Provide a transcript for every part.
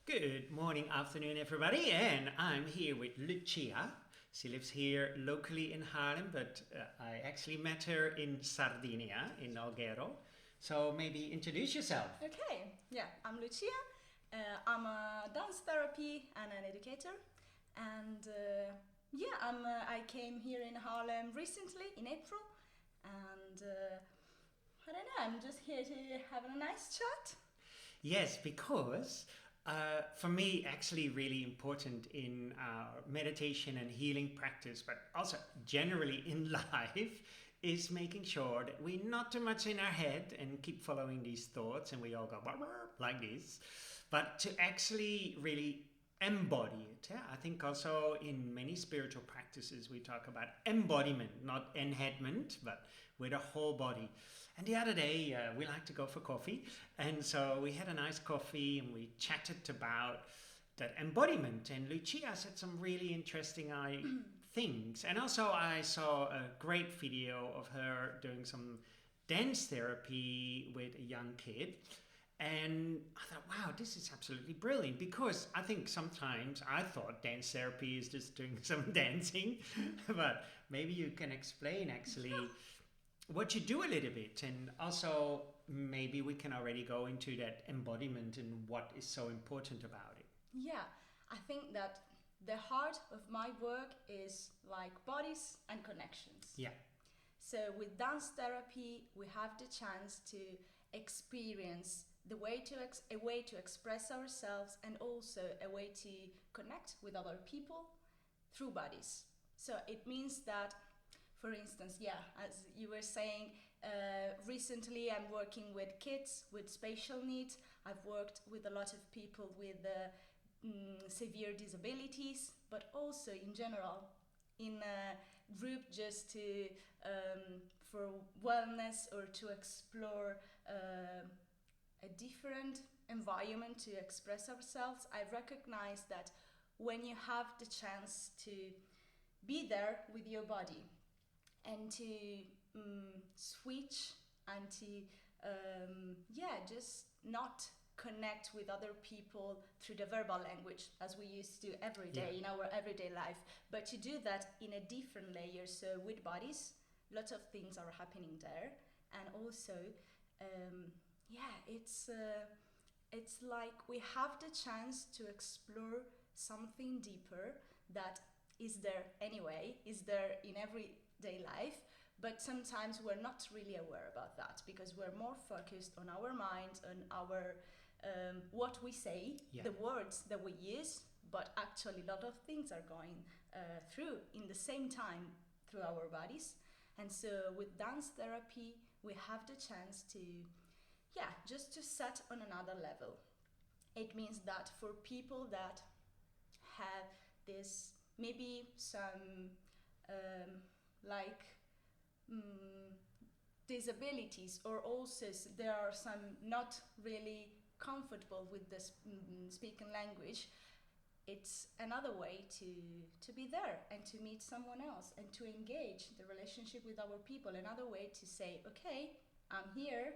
Good morning, afternoon, everybody, and I'm here with Lucia. She lives here locally in Haarlem, but I actually met her in Sardinia, in Alghero. So maybe introduce yourself. Okay, yeah, I'm Lucia. I'm a dance therapy and an educator, and I came here in Haarlem recently in April, and I don't know, I'm just here to have a nice chat. Yes, because for me, actually, really important in meditation and healing practice, but also generally in life, is making sure that we're not too much in our head and keep following these thoughts and we all go like this, but to actually really embody it. Yeah? I think also in many spiritual practices we talk about embodiment, not enheadment, but with a whole body. And the other day we like to go for coffee, and so we had a nice coffee and we chatted about that embodiment, and Lucia said some really interesting things. And also I saw a great video of her doing some dance therapy with a young kid. And I thought, wow, this is absolutely brilliant, because I think sometimes I thought dance therapy is just doing some dancing, but maybe you can explain actually what you do a little bit, and also maybe we can already go into that embodiment and what is so important about it. Yeah, I think that the heart of my work is like bodies and connections. Yeah. So with dance therapy, we have the chance to experience a way to express ourselves, and also a way to connect with other people through bodies. So it means that, for instance, as you were saying, recently I'm working with kids with special needs. I've worked with a lot of people with severe disabilities, but also in general in a group just to for wellness, or to explore a different environment to express ourselves. I recognize that when you have the chance to be there with your body and to switch and to just not connect with other people through the verbal language as we used to every day in our everyday life, but to do that in a different layer. So with bodies, lots of things are happening there, and also it's like we have the chance to explore something deeper that is there anyway, is there in everyday life, but sometimes we're not really aware about that because we're more focused on our minds, on our what we say, the words that we use, but actually a lot of things are going through in the same time through our bodies. And so with dance therapy, we have the chance to just to set on another level. It means that for people that have this, maybe some disabilities, or also there are some not really comfortable with this speaking language, it's another way to be there and to meet someone else and to engage the relationship with our people. Another way to say, okay, I'm here,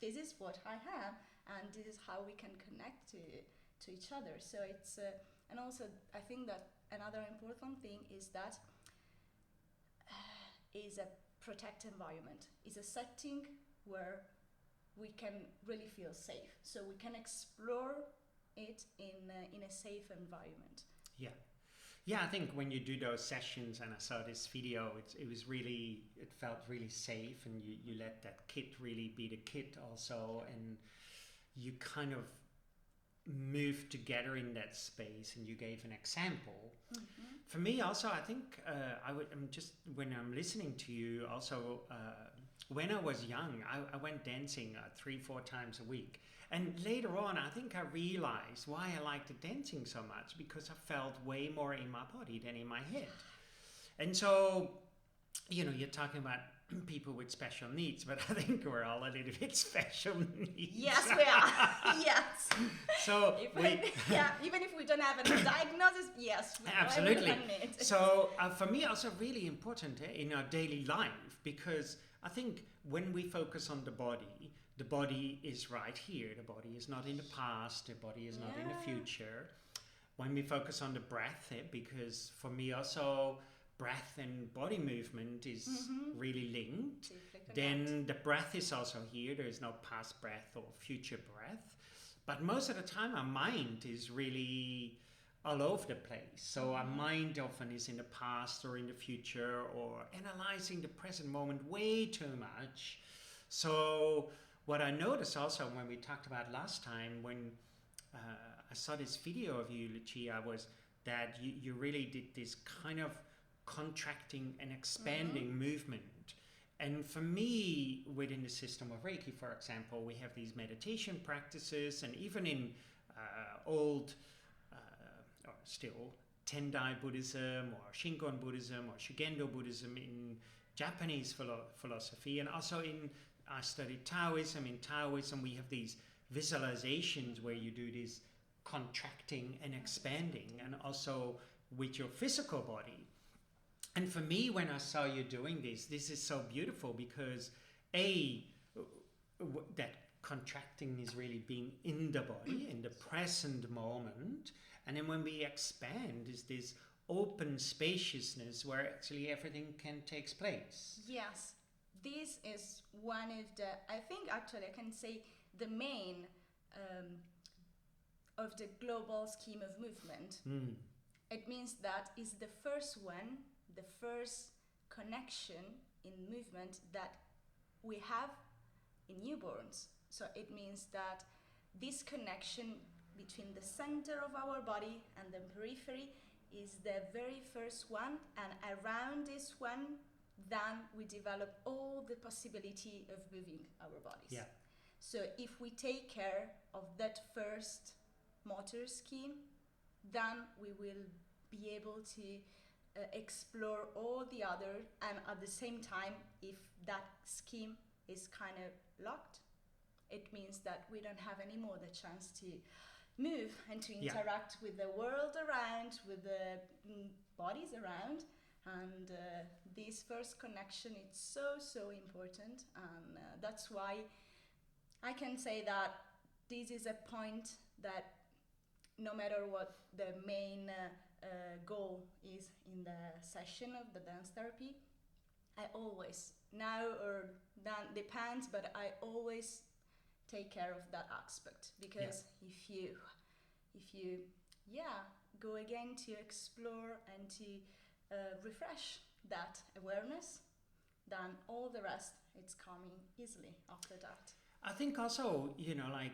this is what I have, and this is how we can connect to each other. So it's and also I think that another important thing is that is a protect environment, is a setting where we can really feel safe, so we can explore it in a safe environment. I think when you do those sessions, and I saw this video, it felt really safe, and you let that kid really be the kid also, and you kind of move together in that space, and you gave an example. For me also, I think when I'm listening to you also, when I was young, I went dancing 3-4 times a week. And later on, I think I realized why I liked the dancing so much, because I felt way more in my body than in my head. And so, you're talking about people with special needs, but I think we're all a little bit special needs. Yes, we are. Yes. So even if we don't have a diagnosis, yes, we absolutely. So for me, also really important in our daily life, because I think when we focus on the the body is right here. The body is not in the past. The body is not in the future. When we focus on the breath, because for me also breath and body movement is really linked, then the breath is also here. There is no past breath or future breath. But most of the time our mind is really all over the place. So our mind often is in the past or in the future or analyzing the present moment way too much. So what I noticed also when we talked about last time, when I saw this video of you, Lucia, was that you really did this kind of contracting and expanding movement. And for me, within the system of Reiki, for example, we have these meditation practices, and even in old or still Tendai Buddhism or Shingon Buddhism or Shugendo Buddhism in Japanese philosophy, and also I studied Taoism. In Taoism we have these visualizations where you do this contracting and expanding, and also with your physical body. And for me, when I saw you doing this is so beautiful, because that contracting is really being in the body, in the present moment. And then when we expand, is this open spaciousness where actually everything can take place. Yes, this is one of the, I think actually I can say the main of the global scheme of movement. It means that is the first one, the first connection in movement that we have in newborns. So it means that this connection between the center of our body and the periphery is the very first one, and around this one then we develop all the possibility of moving our bodies. Yeah. So if we take care of that first motor scheme, then we will be able to explore all the other, and at the same time, if that scheme is kind of locked, it means that we don't have any more the chance to move and to interact with the world around, with the bodies around. And this first connection is so important, and that's why I can say that this is a point that no matter what the main goal is in the session of the dance therapy, I always, now or then depends, but I always take care of that aspect, because if you go again to explore and to refresh that awareness, then all the rest it's coming easily after that. I think also, like,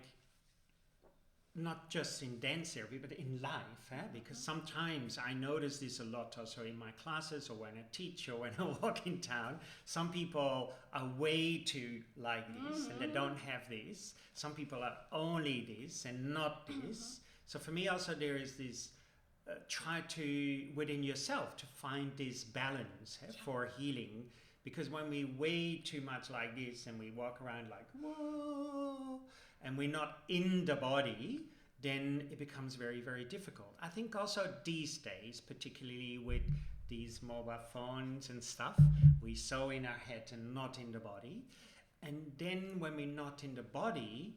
not just in dance therapy, but in life, because sometimes I notice this a lot also in my classes, or when I teach, or when I walk in town. Some people are way too like this, and they don't have this. Some people are only this and not this. So for me also there is this try to, within yourself, to find this balance for healing. Because when we way too much like this and we walk around like, whoa, and we're not in the body, then it becomes very, very difficult. I think also these days, particularly with these mobile phones and stuff, we're so in our head and not in the body. And then when we're not in the body,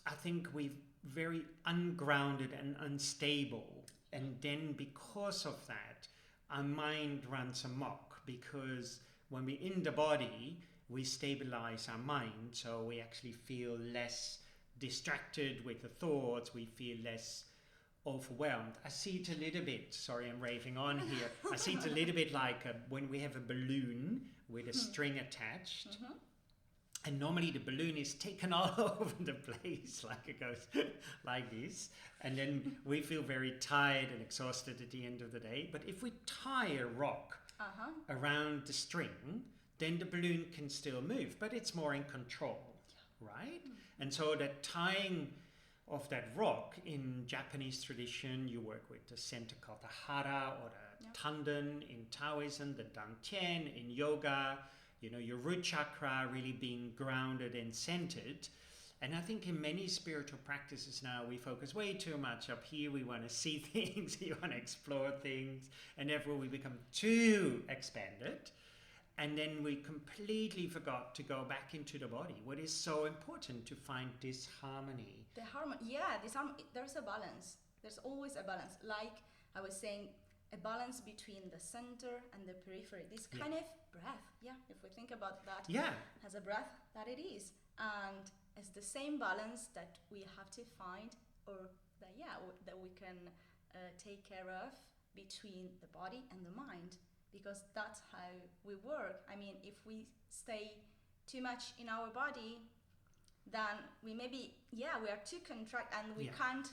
I think we're very ungrounded and unstable. And then because of that, our mind runs amok, because when we're in the body, we stabilize our mind, so we actually feel less distracted with the thoughts, we feel less overwhelmed. I see it a little bit, sorry I'm raving on here, I see it a little bit like when we have a balloon with a string attached, and normally the balloon is taken all over the place, like it goes like this, and then we feel very tired and exhausted at the end of the day. But if we tie a rock around the string, then the balloon can still move, but it's more in control, right? And so that tying of that rock, in Japanese tradition, you work with the center called the hara or the tanden, in Taoism, the dantian, in yoga, your root chakra really being grounded and centered. And I think in many spiritual practices now, we focus way too much up here. We want to see things, we want to explore things, and therefore we become too expanded. and then we completely forgot to go back into the body. What is so important to find this harmony. The harmony, yeah, there's a balance. There's always a balance. Like I was saying, a balance between the center and the periphery. This kind of breath, if we think about that as a breath, that it is. And it's the same balance that we have to find, or that we can take care of between the body and the mind, because that's how we work. I mean, if we stay too much in our body, then we are too contract, and we can't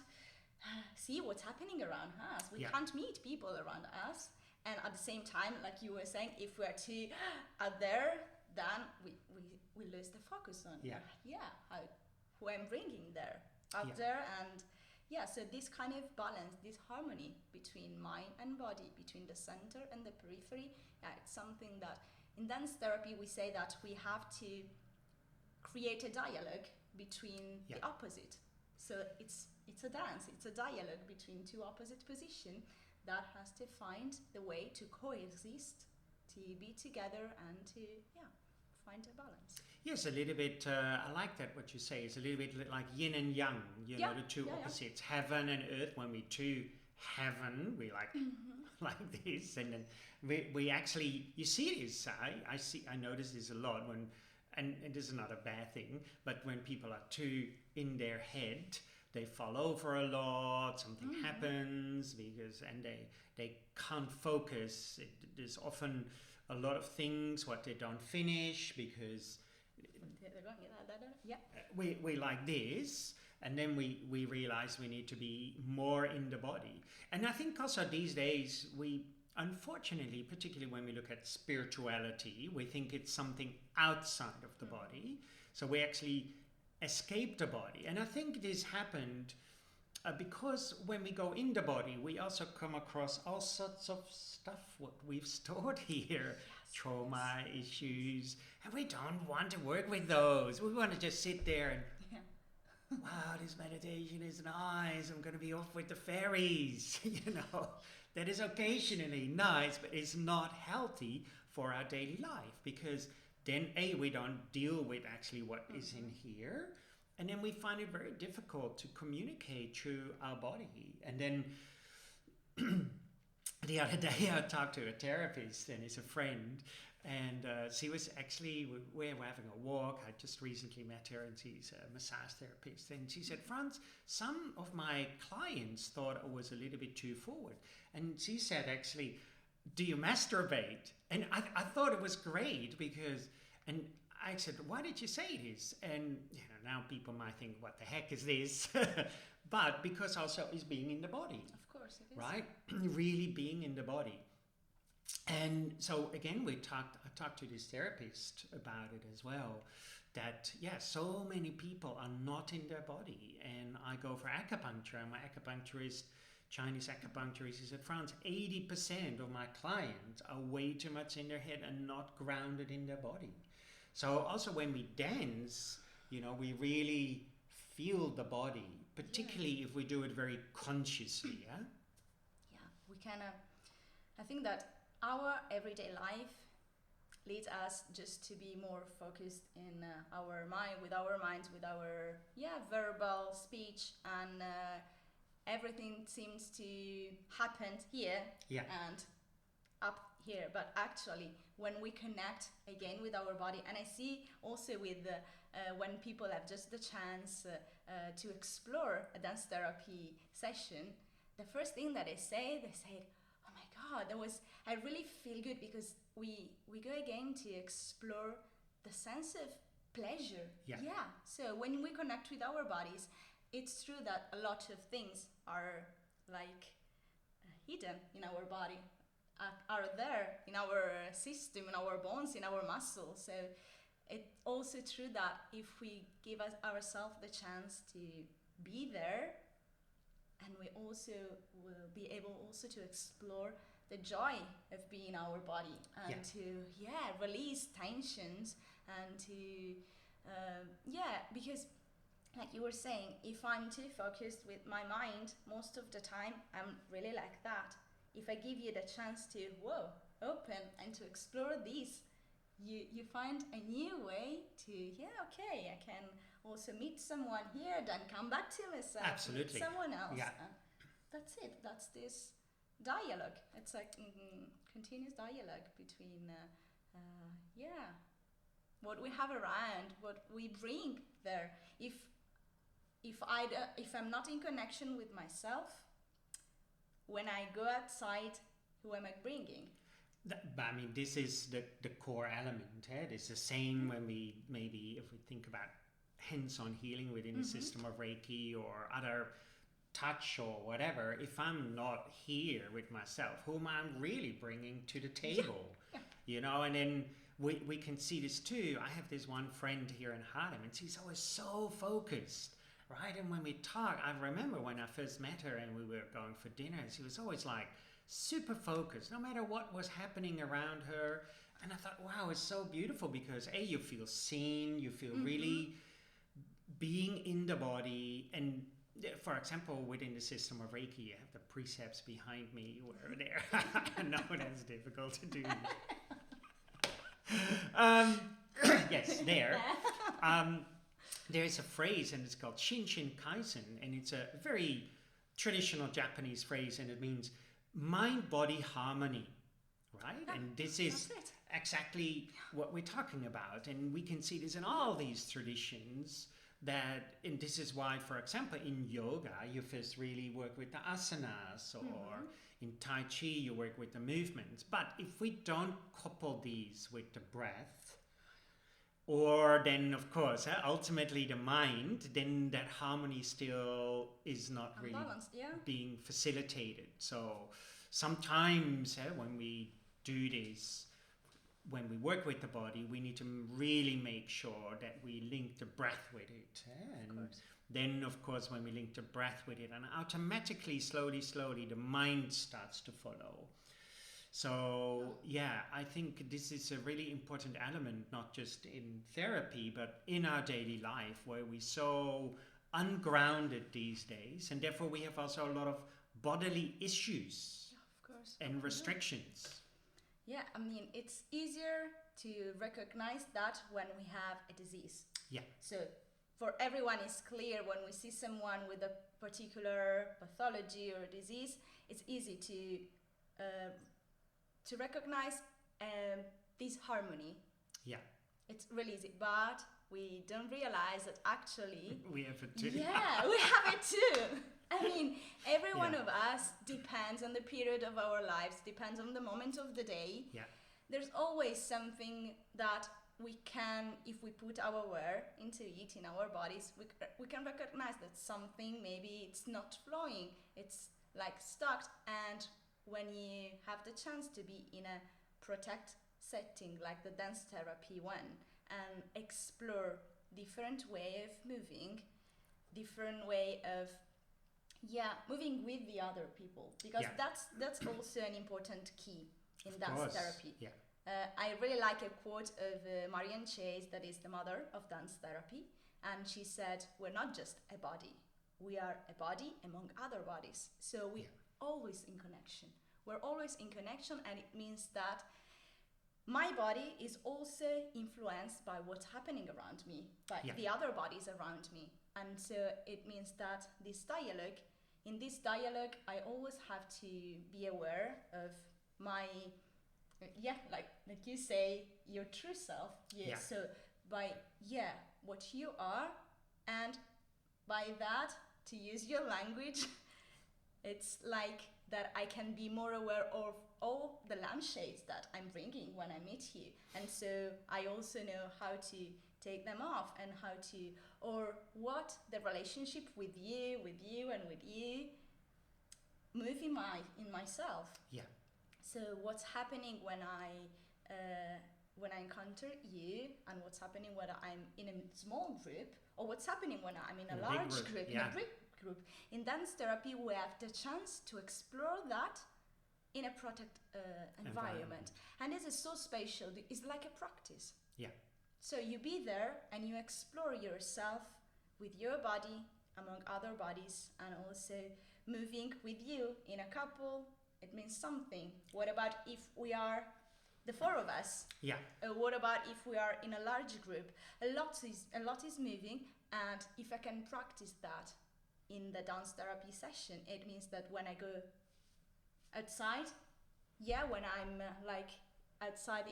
see what's happening around us. We can't meet people around us. And at the same time, like you were saying, if we're too out there, then we lose the focus on who I'm bringing there, out there. And so this kind of balance, this harmony between mind and body, between the center and the periphery, it's something that in dance therapy we say that we have to create a dialogue between the opposite. So it's a dance, it's a dialogue between two opposite positions that has to find the way to coexist, to be together, and to find a balance. Yes, a little bit, I like that what you say. It's a little bit like yin and yang, you know, the two opposites, heaven and earth. When we to heaven, we like like this, and then we actually, you see this, I notice this a lot when, and it is not a bad thing, but when people are too in their head, they fall over a lot, something happens, because, and they can't focus. There's often a lot of things what they don't finish, because we like this, and then we realize we need to be more in the body. And I think also these days, we unfortunately, particularly when we look at spirituality, we think it's something outside of the body. So we actually escape the body. And I think this happened because when we go in the body, we also come across all sorts of stuff what we've stored here, trauma issues, and we don't want to work with those. We want to just sit there and wow, this meditation is nice, I'm going to be off with the fairies. You know, that is occasionally nice, but it's not healthy for our daily life, because then we don't deal with actually what is in here, and then we find it very difficult to communicate through our body. And then the other day I talked to a therapist, and it's a friend, and she was actually, we were having a walk. I just recently met her, and she's a massage therapist, and she said, Frans, some of my clients thought I was a little bit too forward. And she said, actually, do you masturbate? And I thought it was great, because, and I said, why did you say this? And you know, now people might think, what the heck is this? But because also it's being in the body. Of course it is. Right? Really being in the body. And so again, I talked to this therapist about it as well, that so many people are not in their body. And I go for acupuncture, and my acupuncturist, Chinese acupuncturist, he said, Frans, 80% of my clients are way too much in their head and not grounded in their body. So also when we dance, you know, we really feel the body, particularly if we do it very consciously. We can, I think that our everyday life leads us just to be more focused in our mind, with our minds, with our verbal speech, and everything seems to happen here and up here. But actually, when we connect again with our body, and I see also with when people have just the chance to explore a dance therapy session, the first thing that they say, oh my God, I really feel good, because we go again to explore the sense of pleasure. So when we connect with our bodies, it's true that a lot of things are like hidden in our body, are there in our system, in our bones, in our muscles. So it's also true that if we give ourselves the chance to be there, and we also will be able also to explore the joy of being in our body, and to release tensions, and to because like you were saying, if I'm too focused with my mind, most of the time I'm really like that. If I give you the chance to open and to explore this, you find a new way to, okay, I can also meet someone here, then come back to myself, Absolutely. meet someone else. Yeah. And that's it. That's this dialogue. It's like continuous dialogue between, what we have around, what we bring there. If I'm not in connection with myself, when I go outside, who am I bringing? I mean, this is the core element. It's the same when we maybe, if we think about hands-on healing within the system of Reiki or other touch or whatever, if I'm not here with myself, whom I'm really bringing to the table, you know, and then we can see this too. I have this one friend here in Haarlem, and she's always so focused, right? And when we talk, I remember when I first met her and we were going for dinner, she was always like super focused, no matter what was happening around her. And I thought, wow, it's so beautiful because you feel seen, you feel really being in the body. And for example, within the system of Reiki, you have the precepts behind me where there. I know that's difficult to do. Yes, there. There's a phrase and it's called Shinshin Kaisen, and it's a very traditional Japanese phrase, and it means mind-body harmony, right? And this is exactly what we're talking about, and we can see this in all these traditions. And this is why, for example, in yoga, you first really work with the asanas, or in Tai Chi, you work with the movements. But if we don't couple these with the breath, or then, of course, ultimately the mind, then that harmony still is not really being facilitated. So sometimes when we do this, when we work with the body, we need to really make sure that we link the breath with it. And then, of course, when we link the breath with it, and automatically, slowly, the mind starts to follow. So, I think this is a really important element, not just in therapy, but in our daily life, where we're so ungrounded these days, and therefore we have also a lot of bodily issues and restrictions. Yeah, I mean, it's easier to recognize that when we have a disease. Yeah. So for everyone, it's clear when we see someone with a particular pathology or disease, it's easy to recognize this harmony. Yeah. It's really easy, but we don't realize that actually we have it too. Yeah, we have it too. I mean, every one of us depends on the period of our lives, depends on the moment of the day. Yeah. There's always something that we can, if we put our aware into it in our bodies, we can recognize that something, maybe it's not flowing, it's like stuck. And when you have the chance to be in a protect setting like the dance therapy one and explore different way of moving, different way of moving with the other people, because that's also an important key in dance therapy. Yeah. I really like a quote of Marianne Chase, that is the mother of dance therapy, and she said, "We're not just a body; we are a body among other bodies. So we're always in connection. We're always in connection, and it means that my body is also influenced by what's happening around me, by the other bodies around me, and so it means that in this dialogue, I always have to be aware of my, like you say, your true self. Yeah. So by what you are, and by that, to use your language, it's like that I can be more aware of all the lampshades that I'm bringing when I meet you, and so I also know how to take them off, and how to, or what the relationship with you, and with you move in myself. Yeah. So what's happening when I encounter you, and what's happening when I'm in a small group, or what's happening when I'm in a large group, in a big group. In dance therapy, we have the chance to explore that in a protect environment. And this is so spatial. It's like a practice. Yeah. So you be there and you explore yourself with your body among other bodies, and also moving with you in a couple. It means something. What about if we are the four of us. Yeah. What about if we are in a large group? A lot is moving, and if I can practice that in the dance therapy session, it means that when I go outside, when I'm like outside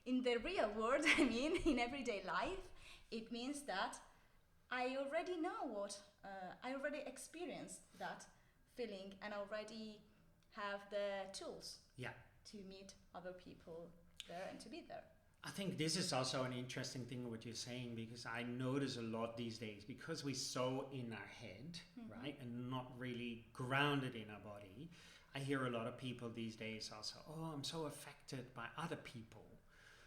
in the real world, I mean, in everyday life, it means that I already know I already experienced that feeling and already have the tools to meet other people there and to be there. I think this is also an interesting thing what you're saying, because I notice a lot these days, because we're so in our head, right, and not really grounded in our body. I hear a lot of people these days also, oh, I'm so affected by other people,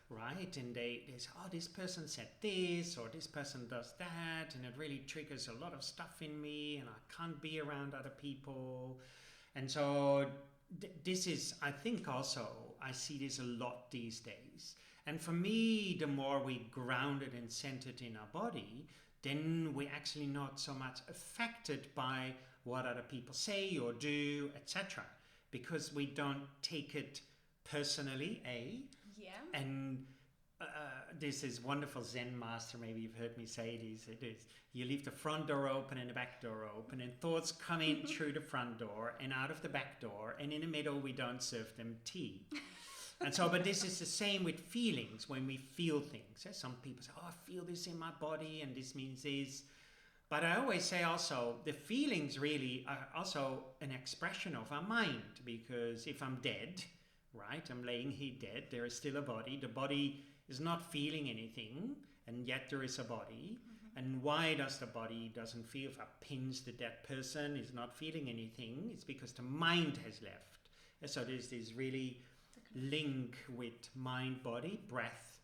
right? And they say, oh, this person said this, or this person does that, and it really triggers a lot of stuff in me, and I can't be around other people. And so this is, I think also, I see this a lot these days. And for me, the more we grounded and centered in our body, then we're actually not so much affected by what other people say or do, etc. Because we don't take it personally, and this is wonderful Zen master, maybe you've heard me say it is, you leave the front door open and the back door open, and thoughts come in through the front door and out of the back door, and in the middle we don't serve them tea. And so, but this is the same with feelings. When we feel things, some people say, oh, I feel this in my body and this means this. But I always say also, the feelings really are also an expression of our mind, because if I'm dead, right, I'm laying here dead, there is still a body. The body is not feeling anything, and yet there is a body. And why does the body doesn't feel? If I pinch the dead person, is not feeling anything, it's because the mind has left. And so there's this really link with mind, body, breath.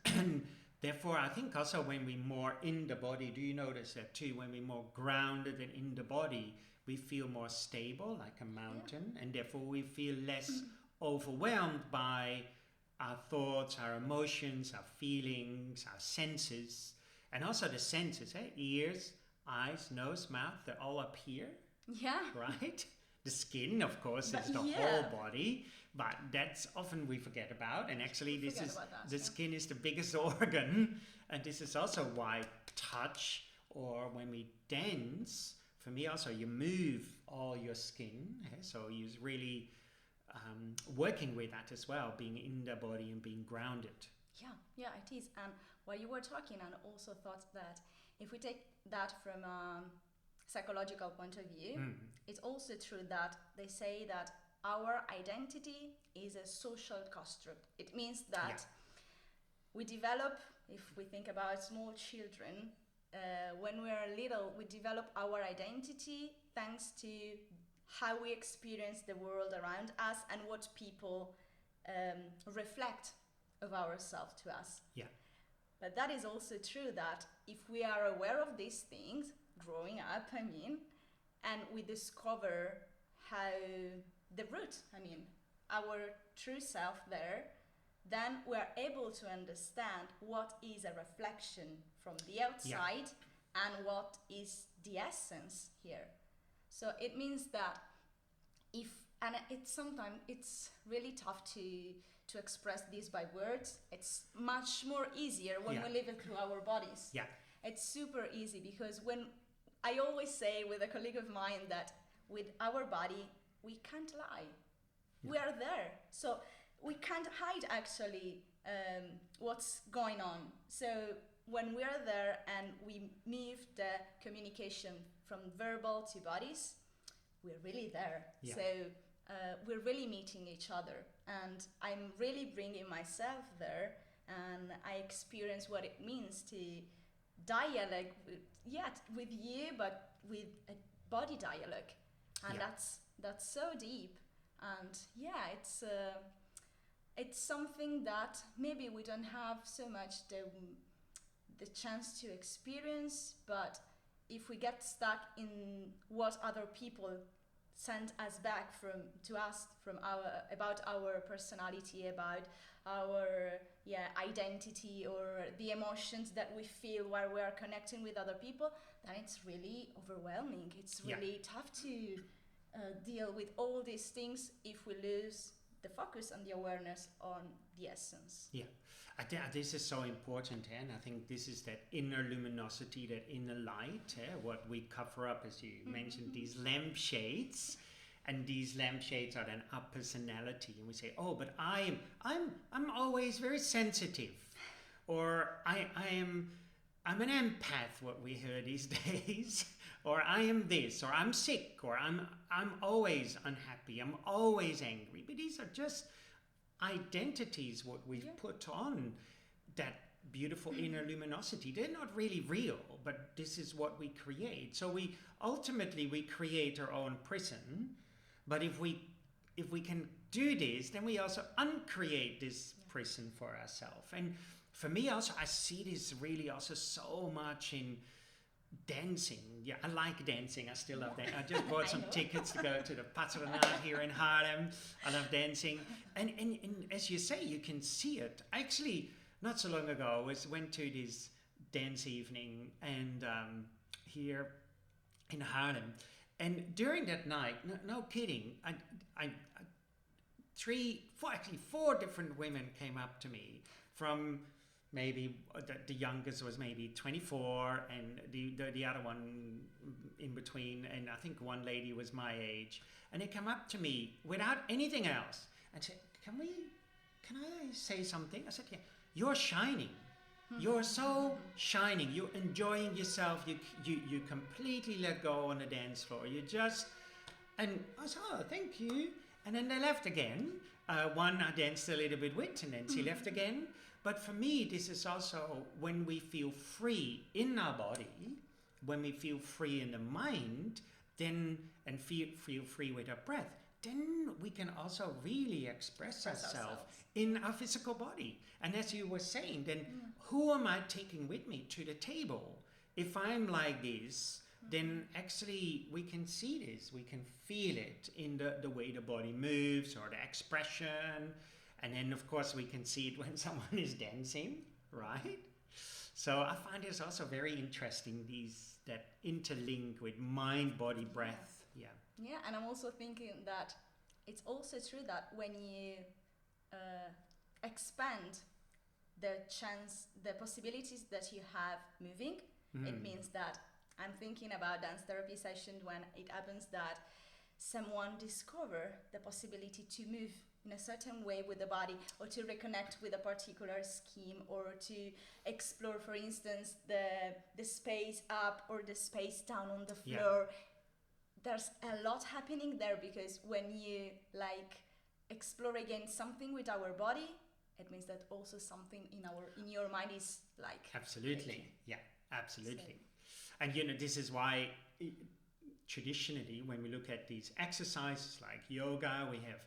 And therefore, I think also when we're more in the body, do you notice that too? When we're more grounded and in the body, we feel more stable, like a mountain, and therefore we feel less overwhelmed by our thoughts, our emotions, our feelings, our senses. And also the senses, ears, eyes, nose, mouth, they're all up here. Yeah. Right? The skin, of course, is the whole body, but that's often we forget about. And actually, the skin is the biggest organ. And this is also why touch, or when we dance, for me also, you move all your skin. So you're really working with that as well, being in the body and being grounded. Yeah, it is. And while you were talking, I also thought that if we take that from psychological point of view, it's also true that they say that our identity is a social construct. It means that we develop, if we think about small children, when we are little, we develop our identity thanks to how we experience the world around us and what people reflect of ourselves to us. Yeah. But that is also true that if we are aware of these things, growing up, and we discover how the root, our true self there, then we're able to understand what is a reflection from the outside and what is the essence here. So it means that sometimes it's really tough to express this by words. It's much more easier when we live it through our bodies. Yeah. It's super easy, because when I always say with a colleague of mine that with our body, we can't lie. Yeah. We are there. So we can't hide actually what's going on. So when we are there and we move the communication from verbal to bodies, we're really there. Yeah. So we're really meeting each other. And I'm really bringing myself there, and I experience what it means to dialogue with you, but with a body dialogue, and that's so deep. And it's something that maybe we don't have so much the chance to experience, but if we get stuck in what other people send us back to us about our personality, about our identity, or the emotions that we feel while we are connecting with other people, then it's really overwhelming. It's really tough to deal with all these things if we lose the focus and the awareness on the essence. Yeah, I think this is so important, and I think this is that inner luminosity, that inner light, what we cover up, as you mentioned, these lampshades, and these lampshades are then our personality, and we say, oh, but I'm always very sensitive, or I'm an empath, what we hear these days, or I am this, or I'm sick, or I'm always unhappy, I'm always angry. But these are just identities what we've put on that beautiful inner luminosity. They're not really real, but this is what we create. So we ultimately create our own prison, but if we can do this, then we also uncreate this prison for ourselves. And for me also, I see this really also so much in dancing. Yeah, I like dancing. I still love that. I just bought some tickets to go to the Patronaat here in Haarlem. I love dancing. And as you say, you can see it. Actually, not so long ago, I went to this dance evening and here in Haarlem. And during that night, no kidding, four different women came up to me from maybe the youngest was maybe 24 and the other one in between, and I think one lady was my age, and they come up to me without anything else and said, can I say something? I said, yeah, you're shining. You're so shining. You're enjoying yourself. You completely let go on the dance floor. You just, and I said, oh, thank you. And then they left again. One I danced a little bit with, and then she left again. But for me, this is also when we feel free in our body, when we feel free in the mind, then and feel free with our breath, then we can also really express ourselves in our physical body. And as you were saying, then who am I taking with me to the table? If I'm like this, then actually we can see this, we can feel it in the way the body moves or the expression. And then of course we can see it when someone is dancing, right? So I find this also very interesting, that interlink with mind, body, breath. Yeah. Yeah, and I'm also thinking that it's also true that when you expand the possibilities that you have moving, it means that I'm thinking about dance therapy session when it happens that someone discover the possibility to move in a certain way with the body, or to reconnect with a particular scheme, or to explore, for instance, the space up or the space down on the floor. There's a lot happening there, because when you explore again something with our body, it means that also something in your mind is absolutely Reiki. Yeah, absolutely. So. And this is why traditionally when we look at these exercises like yoga, we have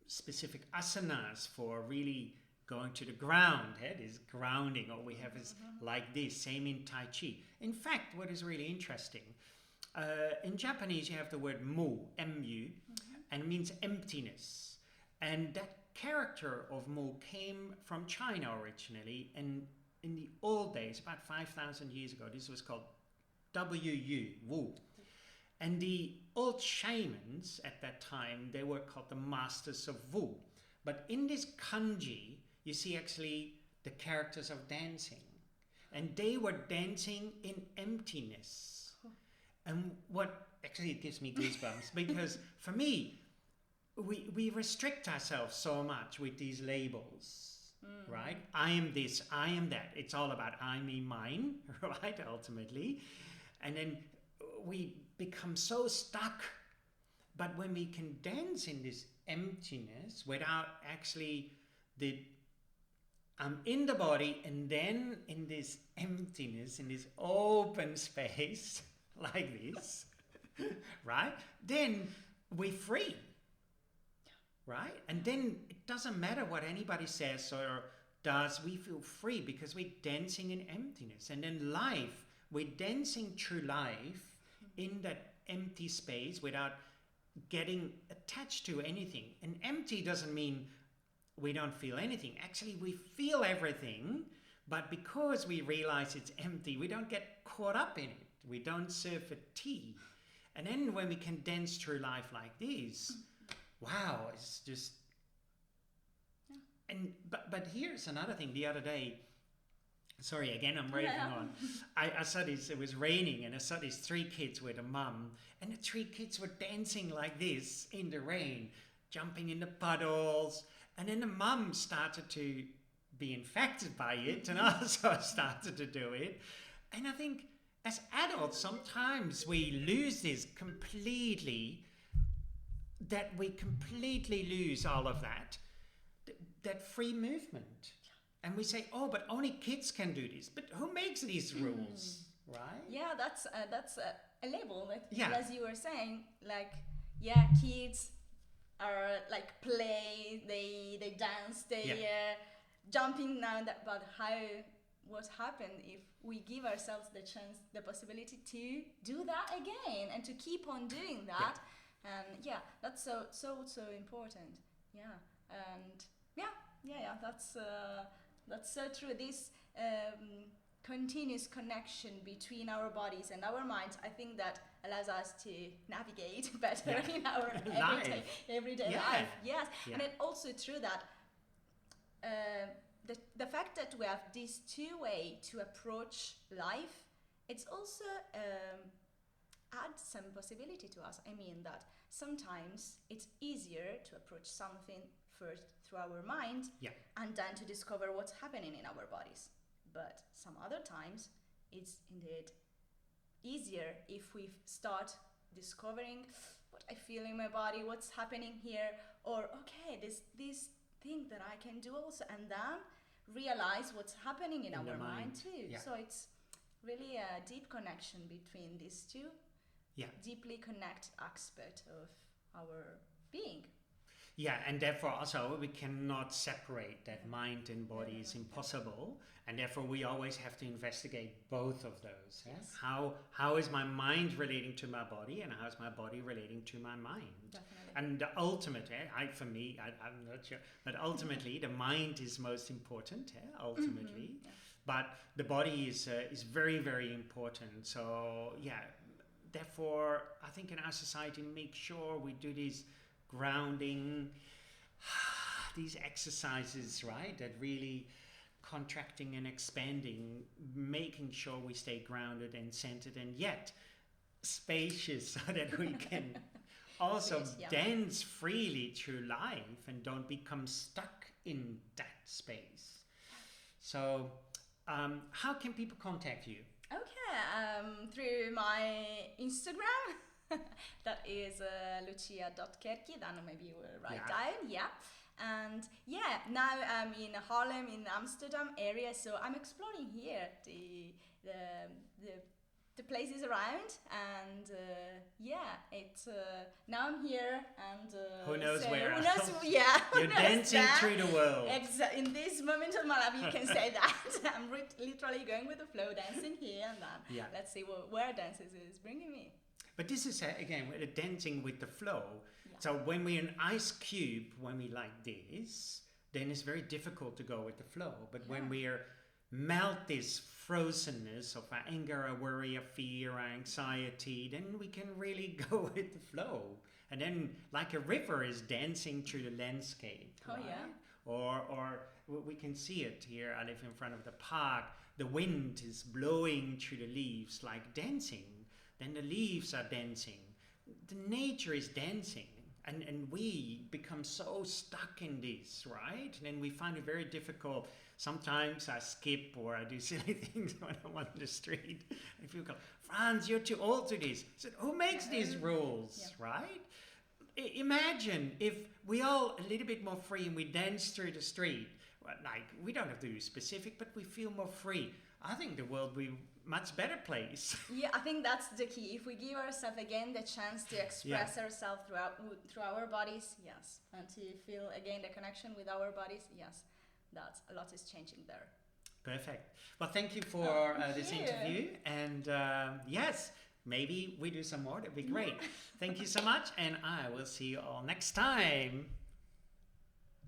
specific asanas for really going to the ground, this grounding, or we have is like this, same in Tai Chi. In fact, what is really interesting, in Japanese you have the word mu, M-U, and it means emptiness. And that character of mu came from China originally, and in the old days, about 5,000 years ago, this was called W-U, Wu. And the old shamans at that time, they were called the masters of Wu. But in this kanji, you see actually the characters of dancing. And they were dancing in emptiness. And what actually it gives me goosebumps, because for me, we restrict ourselves so much with these labels, right? I am this, I am that. It's all about I, me, mine, right? Ultimately. And then we become so stuck. But when we can dance in this emptiness without actually I'm in the body, and then in this emptiness, in this open space like this, right? Then we're free, right? And then it doesn't matter what anybody says or does, we feel free because we're dancing in emptiness. And then life, we're dancing through life in that empty space without getting attached to anything. And empty doesn't mean we don't feel anything. Actually, we feel everything, but because we realize it's empty, we don't get caught up in it. We don't serve a tea. And then when we can dance through life like this, wow, it's just. Yeah. And but here's another thing. The other day, sorry, again, I'm raving on. I saw this, it was raining, and I saw these 3 kids with a mum, and the 3 kids were dancing like this in the rain, jumping in the puddles, and then the mum started to be infected by it and also started to do it. And I think as adults, sometimes we lose this completely, that we completely lose all of that, that free movement. And we say, oh, but only kids can do this. But who makes these rules, right? Yeah, that's a label that, Yeah. as you were saying, like, yeah, kids are like play, they dance, they jumping now and that. But what happened if we give ourselves the chance, the possibility to do that again and to keep on doing that? And yeah, that's so important. Yeah, and yeah, that's so true. This continuous connection between our bodies and our minds, I think that allows us to navigate better in our everyday life. Yes, and it's also true that the fact that we have this 2 way to approach life, it's also adds some possibility to us. I mean that sometimes it's easier to approach something first through our mind and then to discover what's happening in our bodies. But some other times it's indeed easier if we start discovering what I feel in my body, what's happening here, or okay, this thing that I can do also, and then realize what's happening in our mind too. Yeah. So it's really a deep connection between these two. Yeah. Deeply connected aspect of our being. Yeah, and therefore also we cannot separate that mind and body. Is impossible, and therefore we always have to investigate both of those. Yes. How is my mind relating to my body, and how is my body relating to my mind? Definitely. And the ultimate, for me, I'm not sure, but ultimately the mind is most important. Ultimately, but the body is very, very important. So yeah, therefore I think in our society, make sure we do these grounding, these exercises, right, that really contracting and expanding, making sure we stay grounded and centered and yet spacious, so that we can also dance freely through life and don't become stuck in that space. So how can people contact you? Okay, through my Instagram. That is Lucia.Cherchi, then maybe you will write down, and now I'm in Harlem, in Amsterdam area, so I'm exploring here the places around, and it's now I'm here, and who knows so where? Who knows? You're dancing through the world. In this moment of my life, you can say that I'm literally going with the flow, dancing here and then. Let's see where dances is bringing me. But this is, again, dancing with the flow. Yeah. So when we're an ice cube, when we like this, then it's very difficult to go with the flow. But when we melt this frozenness of our anger, our worry, our fear, our anxiety, then we can really go with the flow. And then like a river is dancing through the landscape. Oh, right? yeah. Or we can see it here. I live in front of the park. The wind is blowing through the leaves like dancing. Then the leaves are dancing. The nature is dancing. And we become so stuck in this, right? And then we find it very difficult. Sometimes I skip or I do silly things when I'm on the street. And people go, Frans, you're too old to this. I said, who makes these rules, right? Imagine if we all a little bit more free and we dance through the street. Well, like, we don't have to do specific, but we feel more free. I think the world will be a much better place. Yeah, I think that's the key. If we give ourselves again the chance to express ourselves through our bodies, and to feel again the connection with our bodies, that's a lot is changing there. Perfect. Well, thank you for this interview, and maybe we do some more. That'd be great. Thank you so much, and I will see you all next time.